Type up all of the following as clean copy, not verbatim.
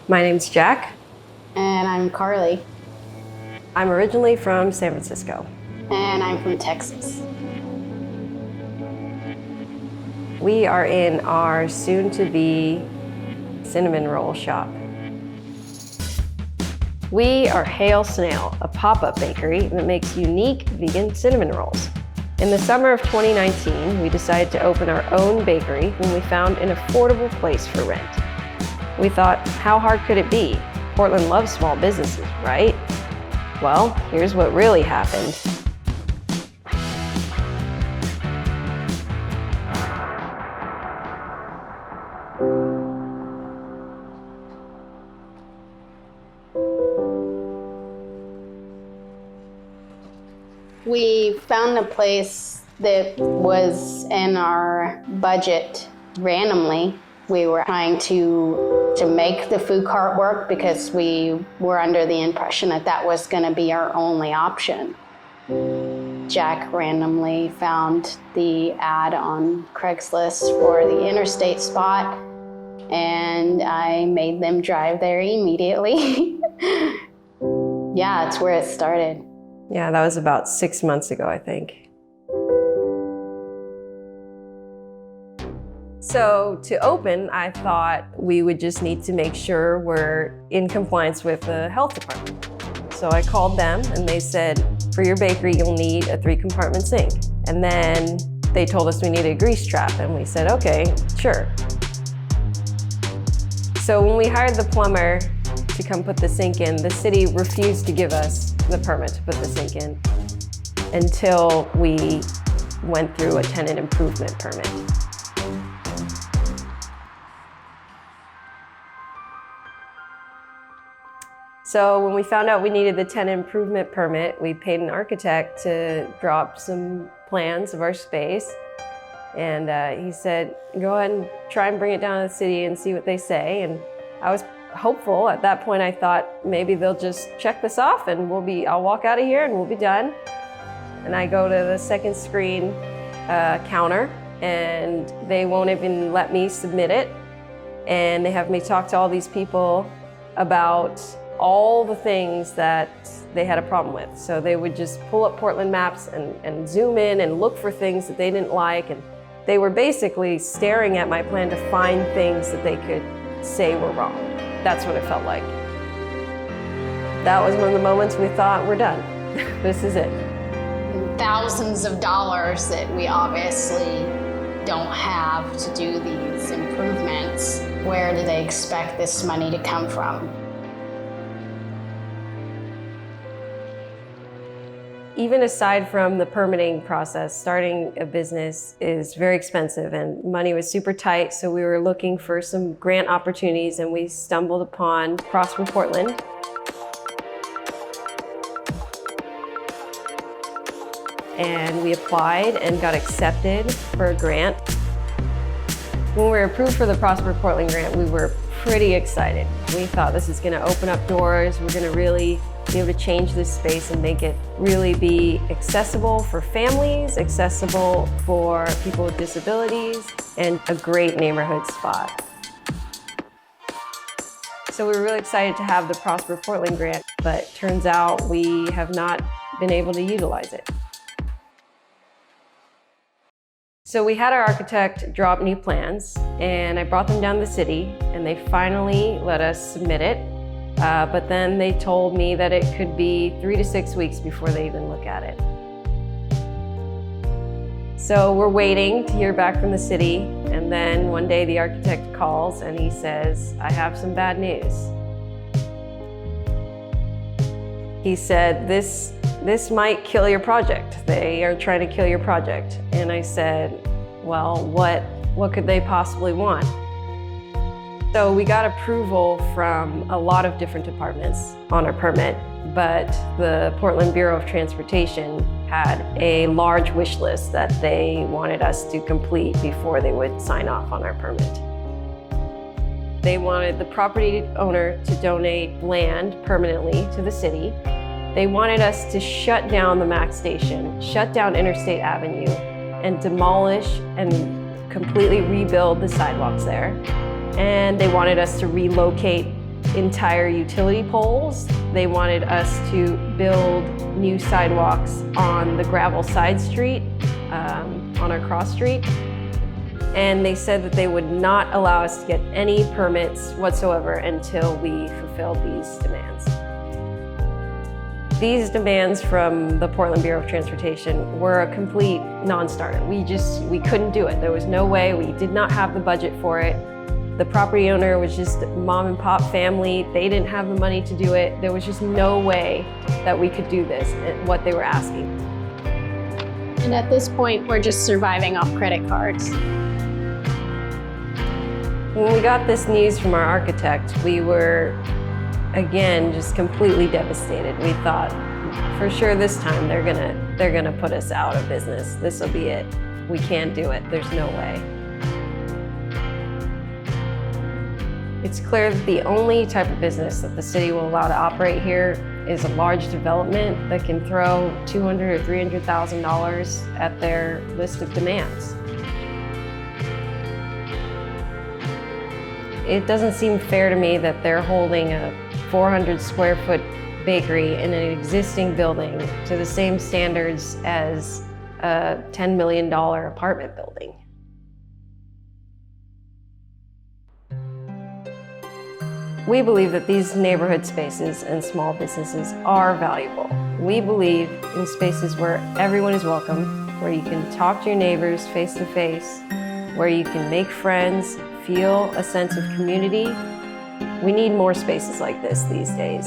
My name's Jack. And I'm Carly. I'm originally from San Francisco. And I'm from Texas. We are in our soon-to-be cinnamon roll shop. We are Hail Snail, a pop-up bakery that makes unique vegan cinnamon rolls. In the summer of 2019, we decided to open our own bakery when we found an affordable place for rent. We thought, how hard could it be? Portland loves small businesses, right? Well, here's what really happened. We found a place that was in our budget randomly. We were trying to make the food cart work because we were under the impression that that was going to be our only option. Jack randomly found the ad on Craigslist for the interstate spot, and I made them drive there immediately. Yeah, it's where it started. Yeah, that was about 6 months ago, I think. So to open, I thought we would just need to make sure we're in compliance with the health department. So I called them and they said, for your bakery, you'll need a 3-compartment sink. And then they told us we needed a grease trap and we said, okay, sure. So when we hired the plumber to come put the sink in, the city refused to give us the permit to put the sink in until we went through a tenant improvement permit. So when we found out we needed the tenant improvement permit, we paid an architect to draw up some plans of our space. And he said, go ahead and try and bring it down to the city and see what they say. And I was hopeful. At that point, I thought maybe they'll just check this off and I'll walk out of here and we'll be done. And I go to the second screen counter and they won't even let me submit it. And they have me talk to all these people about all the things that they had a problem with. So they would just pull up Portland maps and zoom in and look for things that they didn't like. And they were basically staring at my plan to find things that they could say were wrong. That's what it felt like. That was one of the moments we thought, we're done. This is it. Thousands of dollars that we obviously don't have to do these improvements. Where do they expect this money to come from? Even aside from the permitting process, starting a business is very expensive and money was super tight, so we were looking for some grant opportunities and we stumbled upon Prosper Portland. And we applied and got accepted for a grant. When we were approved for the Prosper Portland grant, we were pretty excited. We thought this is going to open up doors, we're going to really be able to change this space and make it really be accessible for families, accessible for people with disabilities, and a great neighborhood spot. So we were really excited to have the Prosper Portland grant, but turns out we have not been able to utilize it. So we had our architect draw up new plans, and I brought them down to the city, and they finally let us submit it. But then they told me that it could be 3 to 6 weeks before they even look at it. So we're waiting to hear back from the city, and then one day the architect calls and he says, I have some bad news. He said, this might kill your project. They are trying to kill your project. And I said, well, what could they possibly want? So we got approval from a lot of different departments on our permit, but the Portland Bureau of Transportation had a large wish list that they wanted us to complete before they would sign off on our permit. They wanted the property owner to donate land permanently to the city. They wanted us to shut down the MAX station, shut down Interstate Avenue, and demolish and completely rebuild the sidewalks there. And they wanted us to relocate entire utility poles. They wanted us to build new sidewalks on the gravel side street, on our cross street. And they said that they would not allow us to get any permits whatsoever until we fulfilled these demands. These demands from the Portland Bureau of Transportation were a complete non-starter. We couldn't do it. There was no way. We did not have the budget for it. The property owner was just a mom and pop family. They didn't have the money to do it. There was just no way that we could do this, what they were asking. And at this point, we're just surviving off credit cards. When we got this news from our architect, we were, again, just completely devastated. We thought, for sure this time they're gonna put us out of business. This'll be it. We can't do it. There's no way. It's clear that the only type of business that the city will allow to operate here is a large development that can throw $200,000 or $300,000 at their list of demands. It doesn't seem fair to me that they're holding a 400 square foot bakery in an existing building to the same standards as a $10 million apartment building. We believe that these neighborhood spaces and small businesses are valuable. We believe in spaces where everyone is welcome, where you can talk to your neighbors face to face, where you can make friends, feel a sense of community. We need more spaces like this these days.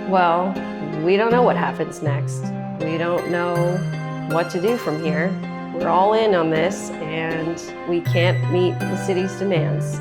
Well, we don't know what happens next. We don't know what to do from here. We're all in on this, and we can't meet the city's demands.